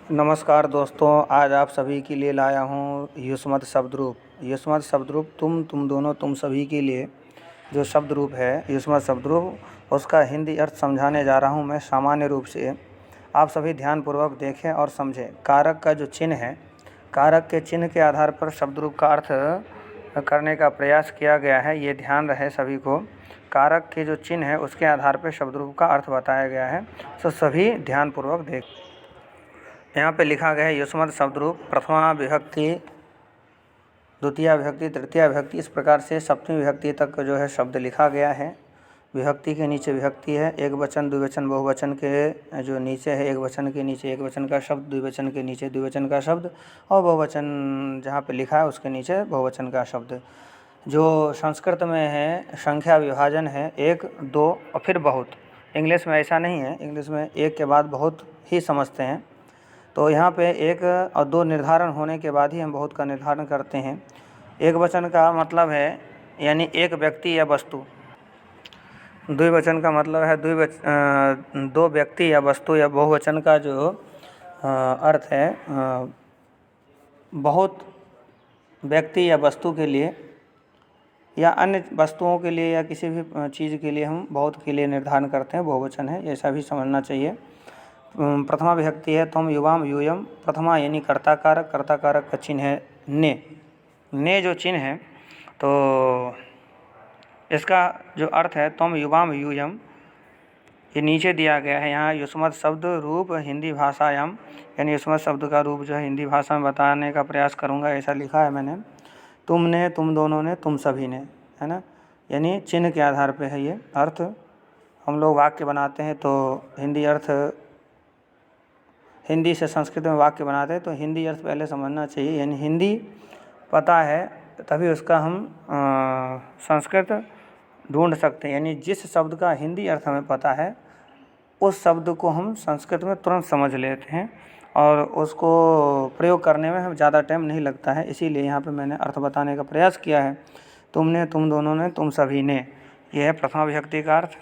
नमस्कार दोस्तों, आज आप सभी के लिए लाया हूँ युष्मत शब्द रूप। युष्मत शब्द रूप तुम दोनों तुम सभी के लिए जो शब्द रूप है युष्मत शब्द रूप, उसका हिंदी अर्थ समझाने जा रहा हूँ मैं सामान्य रूप से। आप सभी ध्यानपूर्वक देखें और समझें। कारक का जो चिन्ह है, कारक के चिन्ह के आधार पर शब्द रूप का अर्थ करने का प्रयास किया गया है, ये ध्यान रहे सभी को। कारक के जो चिन्ह है उसके आधार पर शब्द रूप का अर्थ बताया गया है, तो सभी ध्यानपूर्वक देखें। यहाँ पे लिखा गया है युष्मत शब्द रूप प्रथमा विभक्ति, द्वितीय विभक्ति, तृतीय विभक्ति, इस प्रकार से सप्तमी विभक्ति तक जो है शब्द लिखा गया है। विभक्ति के नीचे विभक्ति है, एक वचन द्विवचन बहुवचन के जो नीचे है, एक वचन के नीचे एक वचन का शब्द, द्विवचन के नीचे द्विवचन का शब्द, और बहुवचन जहाँ पे लिखा है उसके नीचे बहुवचन का शब्द। जो संस्कृत में है संख्या विभाजन है, एक दो और फिर बहुत। इंग्लिश में ऐसा नहीं है, इंग्लिश में एक के बाद बहुत ही समझते हैं। तो यहाँ पे एक और दो निर्धारण होने के बाद ही हम बहुत का निर्धारण करते हैं। एक वचन का मतलब है यानी एक व्यक्ति या वस्तु। द्विवचन का मतलब है दो व्यक्ति या वस्तु, या बहुवचन का जो अर्थ है बहुत व्यक्ति या वस्तु के लिए या अन्य वस्तुओं के लिए या किसी भी चीज़ के लिए हम बहुत के लिए निर्धारण करते हैं, बहुवचन है, ऐसा भी समझना चाहिए। प्रथमा विभक्ति है त्वम युवाम यूयम। प्रथमा यानी कर्ता कारक, कर्ता कारक का चिन्ह है ने जो चिन्ह है, तो इसका जो अर्थ है त्वम युवाम यूयम, ये नीचे दिया गया है। यहाँ युष्मत शब्द रूप हिंदी भाषायाम, यानी युष्मत शब्द का रूप जो है हिंदी भाषा में बताने का प्रयास करूँगा, ऐसा लिखा है मैंने। तुमने, तुम दोनों ने, तुम सभी ने, है ना, यानी चिन्ह के आधार पे है ये अर्थ। हम लोग वाक्य बनाते हैं तो हिंदी अर्थ, हिंदी से संस्कृत में वाक्य बनाते हैं तो हिंदी अर्थ पहले समझना चाहिए, यानी हिंदी पता है तभी उसका हम संस्कृत ढूंढ सकते हैं। यानी जिस शब्द का हिंदी अर्थ हमें पता है उस शब्द को हम संस्कृत में तुरंत समझ लेते हैं और उसको प्रयोग करने में हमें ज़्यादा टाइम नहीं लगता है। इसीलिए यहाँ पे मैंने अर्थ बताने का प्रयास किया है। तुमने, तुम दोनों ने, तुम सभी ने, यह है प्रथमा विभक्ति का अर्थ।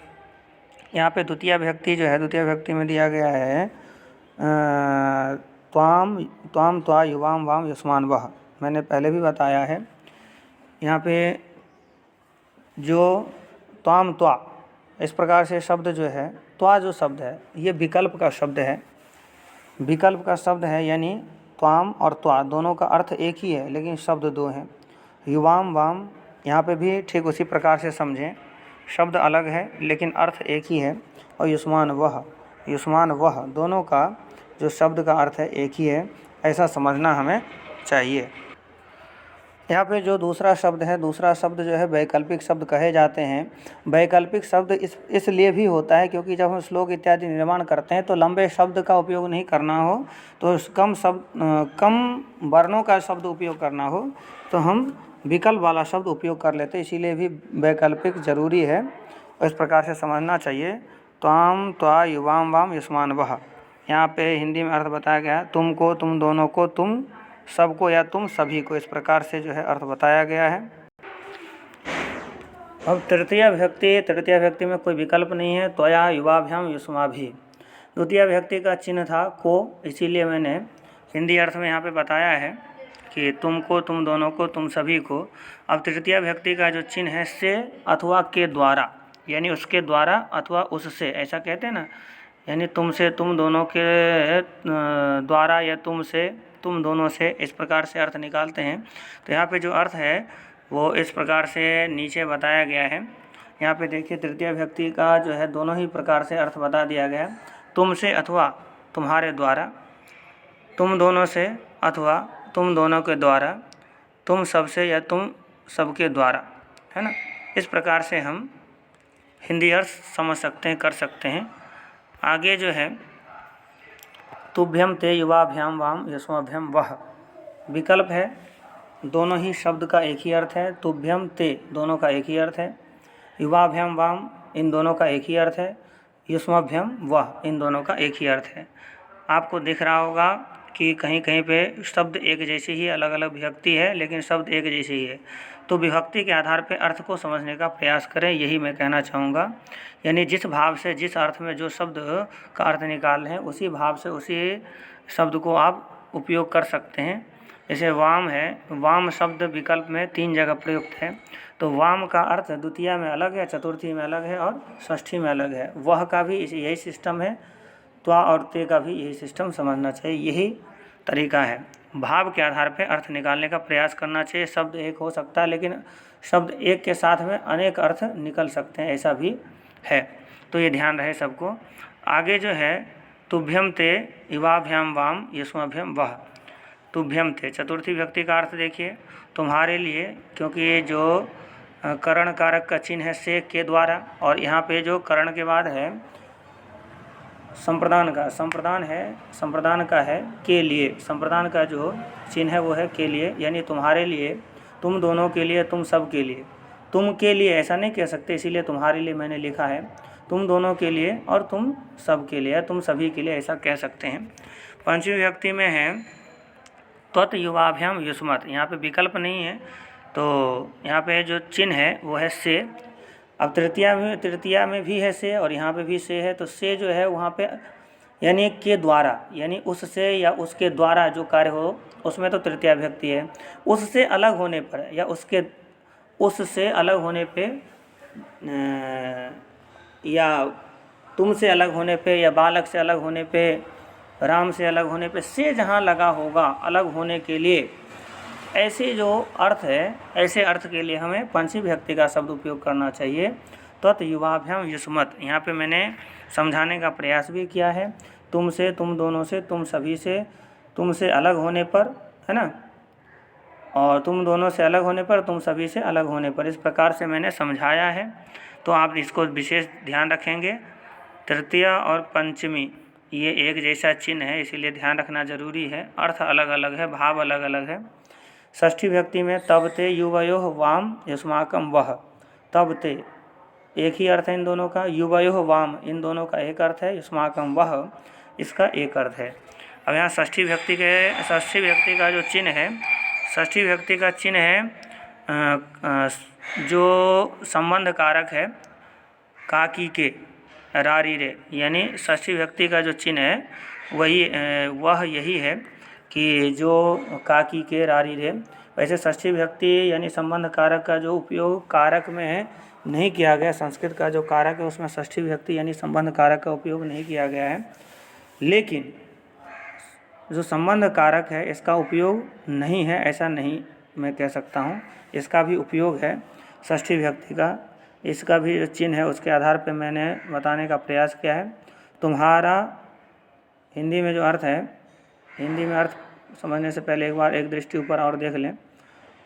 यहाँ पे द्वितीय विभक्ति जो है, द्वितीय विभक्ति में दिया गया है त्वाम, त्वाम त्वा युवाम वाम युष्मान वह। मैंने पहले भी बताया है। यहाँ पे जो त्वाम त्वा इस प्रकार से शब्द जो है, त्वा जो शब्द है ये विकल्प का शब्द है, विकल्प का शब्द है, यानी त्वाम और त्वा दोनों का अर्थ एक ही है लेकिन शब्द दो हैं। युवाम वाम यहाँ पे भी ठीक उसी प्रकार से समझें, शब्द अलग है लेकिन अर्थ एक ही है। और युष्मान वह दोनों का जो शब्द का अर्थ है एक ही है, ऐसा समझना हमें चाहिए। यहाँ पे जो दूसरा शब्द है, दूसरा शब्द जो है वैकल्पिक शब्द कहे जाते हैं। वैकल्पिक शब्द इसलिए भी होता है क्योंकि जब हम श्लोक इत्यादि निर्माण करते हैं तो लंबे शब्द का उपयोग नहीं करना हो, तो कम वर्णों का शब्द उपयोग करना हो तो हम विकल्प वाला शब्द उपयोग कर लेते हैं, इसीलिए भी वैकल्पिक जरूरी है। इस प्रकार से समझना चाहिए। त्वाम त्वा युवाम वाम युष्मान वह, यहाँ पे हिंदी में अर्थ बताया गया है तुमको, तुम दोनों को, तुम सबको या तुम सभी को, इस प्रकार से जो है अर्थ बताया गया है। अब तृतीय विभक्ति में कोई विकल्प नहीं है, त्वया युवाभ्याम युष्माभि। द्वितीय विभक्ति का चिन्ह था को, इसीलिए मैंने हिंदी अर्थ में यहाँ पे बताया है कि तुमको, तुम दोनों को, तुम सभी को। अब तृतीय विभक्ति का जो चिन्ह है से अथवा के द्वारा, यानी उसके द्वारा अथवा उससे, ऐसा कहते हैं ना, यानी तुमसे, तुम दोनों के द्वारा या तुमसे, तुम दोनों से, इस प्रकार से अर्थ निकालते हैं। तो यहाँ पे जो अर्थ है वो इस प्रकार से नीचे बताया गया है। यहाँ पे देखिए तृतीय विभक्ति का जो है दोनों ही प्रकार से अर्थ बता दिया गया है। तुमसे अथवा तुम्हारे द्वारा, तुम दोनों से अथवा तुम दोनों के द्वारा, तुम सबसे या तुम सबके द्वारा, है ना। इस प्रकार से हम हिंदी अर्थ समझ सकते हैं, कर सकते हैं। आगे जो है तुभ्यम ते युवाभ्याम वाम युष्माभ्याम वह, विकल्प है, दोनों ही शब्द का एक ही अर्थ है। तुभ्यम ते दोनों का एक ही अर्थ है, युवाभ्याम वाम इन दोनों का एक ही अर्थ है, युष्माभ्याम वह इन दोनों का एक ही अर्थ है। आपको दिख रहा होगा कि कहीं कहीं पे शब्द एक जैसे ही, अलग अलग विभक्ति है लेकिन शब्द एक जैसे ही है, तो विभक्ति के आधार पे अर्थ को समझने का प्रयास करें, यही मैं कहना चाहूँगा। यानी जिस भाव से, जिस अर्थ में जो शब्द का अर्थ निकाल रहे हैं, उसी भाव से उसी शब्द को आप उपयोग कर सकते हैं। जैसे वाम है, वाम शब्द विकल्प में 3 जगह प्रयुक्त है, तो वाम का अर्थ द्वितीया में अलग है, चतुर्थी में अलग है और षष्ठी में अलग है। वह का भी यही सिस्टम है, त्वा और ते का भी यही सिस्टम समझना चाहिए, यही तरीका है। भाव के आधार पर अर्थ निकालने का प्रयास करना चाहिए। शब्द एक हो सकता है लेकिन शब्द एक के साथ में अनेक अर्थ निकल सकते हैं, ऐसा भी है, तो ये ध्यान रहे सबको। आगे जो है तुभ्यम ते युवाभ्याम वाम युष्माभ्याम वह। तुभ्यम थे चतुर्थी विभक्ति का अर्थ देखिए, तुम्हारे लिए, क्योंकि ये जो करण कारक का चिन्ह है से के द्वारा, और यहाँ पे जो करण के बाद है संप्रदान का, संप्रदान है, संप्रदान का है के लिए, संप्रदान का जो चिन्ह है वो है के लिए, यानी तुम्हारे लिए, तुम दोनों के लिए, तुम सब के लिए। तुम के लिए ऐसा नहीं कह सकते, इसीलिए तुम्हारे लिए मैंने लिखा है, तुम दोनों के लिए और तुम सब के लिए, तुम सभी के लिए ऐसा कह सकते हैं। पंचमी विभक्ति में है त्वत युवाभ्याम युष्मत्, यहाँ पे विकल्प नहीं है, तो यहाँ पे जो चिन्ह है वो है से। अब तृतीया में भी है से और यहाँ पे भी से है, तो से जो है वहाँ पे यानी के द्वारा, यानी उससे या उसके द्वारा जो कार्य हो, उसमें तो तृतीया विभक्ति है। उससे अलग होने पर या उससे अलग होने पे या तुमसे अलग होने पे या बालक से अलग होने पे, राम से अलग होने पे, से जहाँ लगा होगा अलग होने के लिए, ऐसे जो अर्थ है, ऐसे अर्थ के लिए हमें पंचमी विभक्ति का शब्द उपयोग करना चाहिए। त्वत युवाभ्याम युष्मत्, यहाँ पे मैंने समझाने का प्रयास भी किया है। तुमसे, तुम दोनों से, तुम सभी से, तुमसे अलग होने पर, है ना, और तुम दोनों से अलग होने पर, तुम सभी से अलग होने पर, इस प्रकार से मैंने समझाया है, तो आप इसको विशेष ध्यान रखेंगे। तृतीया और पंचमी ये एक जैसा चिन्ह है, इसीलिए ध्यान रखना जरूरी है। अर्थ अलग अलग है, भाव अलग अलग है। षष्ठी विभक्ति में तब ते युवयोः वाम युष्माकं वह, तब ते एक ही अर्थ है इन दोनों का, युवयोः वाम इन दोनों का एक अर्थ है, युष्माकं वह इसका एक अर्थ है। अब यहाँ षष्ठी विभक्ति का जो चिन्ह है, षष्ठी विभक्ति का चिन्ह है जो संबंध कारक है काकी के रारी रे, यानी षष्ठी विभक्ति का जो चिन्ह है वह यही है कि जो काकी के रारी रे। वैसे षष्ठी विभक्ति यानी संबंध कारक का जो उपयोग कारक में नहीं किया गया, संस्कृत का जो कारक है उसमें षष्ठी विभक्ति यानी संबंध कारक का उपयोग नहीं किया गया है, लेकिन जो संबंध कारक है इसका उपयोग नहीं है ऐसा नहीं मैं कह सकता हूँ, इसका भी उपयोग है षष्ठी विभक्ति का। इसका भी जो चिन्ह है उसके आधार पर मैंने बताने का प्रयास किया है। तुम्हारा हिंदी में जो अर्थ है, हिंदी में अर्थ समझने से पहले एक बार एक दृष्टि ऊपर और देख लें।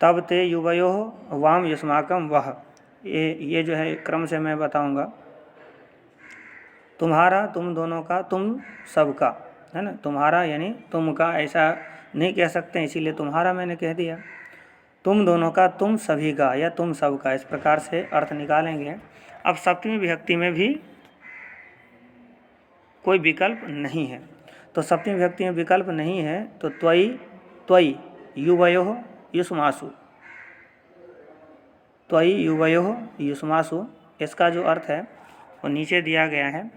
तब ते युवयोः वाम युष्माकं वह, ये जो है क्रम से मैं बताऊंगा। तुम्हारा तुम दोनों का, तुम सबका, है ना, तुम्हारा यानी तुम का ऐसा नहीं कह सकते, इसीलिए तुम्हारा मैंने कह दिया। तुम दोनों का, तुम सभी का या तुम सबका, इस प्रकार से अर्थ निकालेंगे। अब सप्तमी विभक्ति में भी कोई विकल्प नहीं है, तो सप्तमी विभक्ति में विकल्प नहीं है, तो त्वयि युवयोः युष्मासु, त्वयि युवयोः युष्मासु, इसका जो अर्थ है वो नीचे दिया गया है।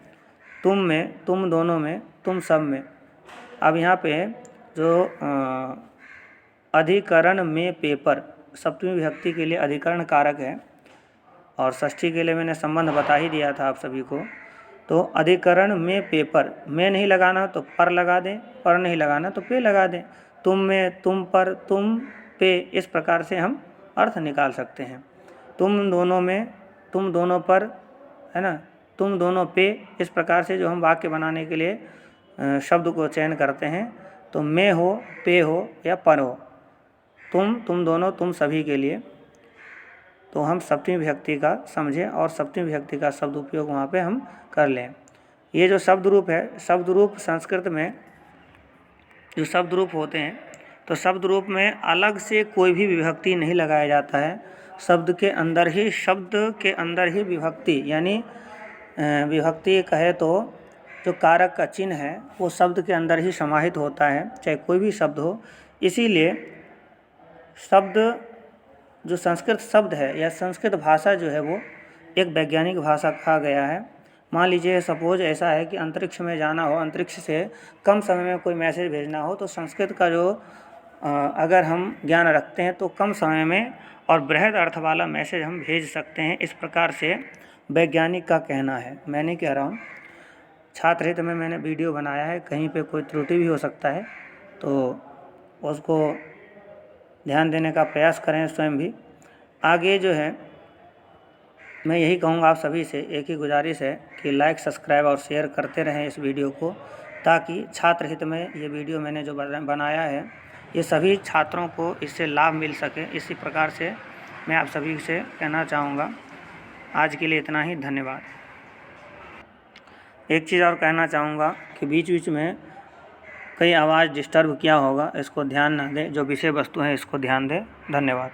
तुम में, तुम दोनों में, तुम सब में। अब यहाँ पे जो अधिकरण में पेपर, सप्तमी विभक्ति के लिए अधिकरण कारक है और षष्ठी के लिए मैंने संबंध बता ही दिया था आप सभी को। तो अधिकरण में पेपर, में नहीं लगाना तो पर लगा दें, पर नहीं लगाना तो पे लगा दें। तुम में, तुम पर, तुम पे, इस प्रकार से हम अर्थ निकाल सकते हैं। तुम दोनों में, तुम दोनों पर, है ना, तुम दोनों पे, इस प्रकार से जो हम वाक्य बनाने के लिए शब्द को चयन करते हैं, तो में हो, पे हो या पर हो, तुम दोनों, तुम सभी के लिए, तो हम सप्तमी विभक्ति का समझें और सप्तमी विभक्ति का शब्द उपयोग वहाँ पे हम कर लें। ये जो शब्द रूप है, शब्द रूप संस्कृत में जो शब्द रूप होते हैं, तो शब्द रूप में अलग से कोई भी विभक्ति नहीं लगाया जाता है। शब्द के अंदर ही विभक्ति, यानी विभक्ति कहे तो जो कारक का चिन्ह है वो शब्द के अंदर ही समाहित होता है, चाहे कोई भी शब्द हो। इसीलिए शब्द जो संस्कृत शब्द है या संस्कृत भाषा जो है वो एक वैज्ञानिक भाषा कहा गया है। मान लीजिए सपोज ऐसा है कि अंतरिक्ष में जाना हो, अंतरिक्ष से कम समय में कोई मैसेज भेजना हो, तो संस्कृत का जो अगर हम ज्ञान रखते हैं तो कम समय में और बृहद अर्थ वाला मैसेज हम भेज सकते हैं। इस प्रकार से वैज्ञानिक का कहना है, मैं नहीं कह रहा हूँ। छात्र हित में मैंने वीडियो बनाया है, कहीं पे कोई त्रुटि भी हो सकता है तो उसको ध्यान देने का प्रयास करें स्वयं भी। आगे जो है मैं यही कहूँगा आप सभी से, एक ही गुजारिश है कि लाइक, सब्सक्राइब और शेयर करते रहें इस वीडियो को, ताकि छात्र हित में ये वीडियो मैंने जो बनाया है ये सभी छात्रों को इससे लाभ मिल सके। इसी प्रकार से मैं आप सभी से कहना चाहूँगा। आज के लिए इतना ही, धन्यवाद। एक चीज़ और कहना चाहूँगा कि बीच बीच में कई आवाज़ डिस्टर्ब किया होगा, इसको ध्यान न दें। जो विषय वस्तु है इसको ध्यान दें। धन्यवाद।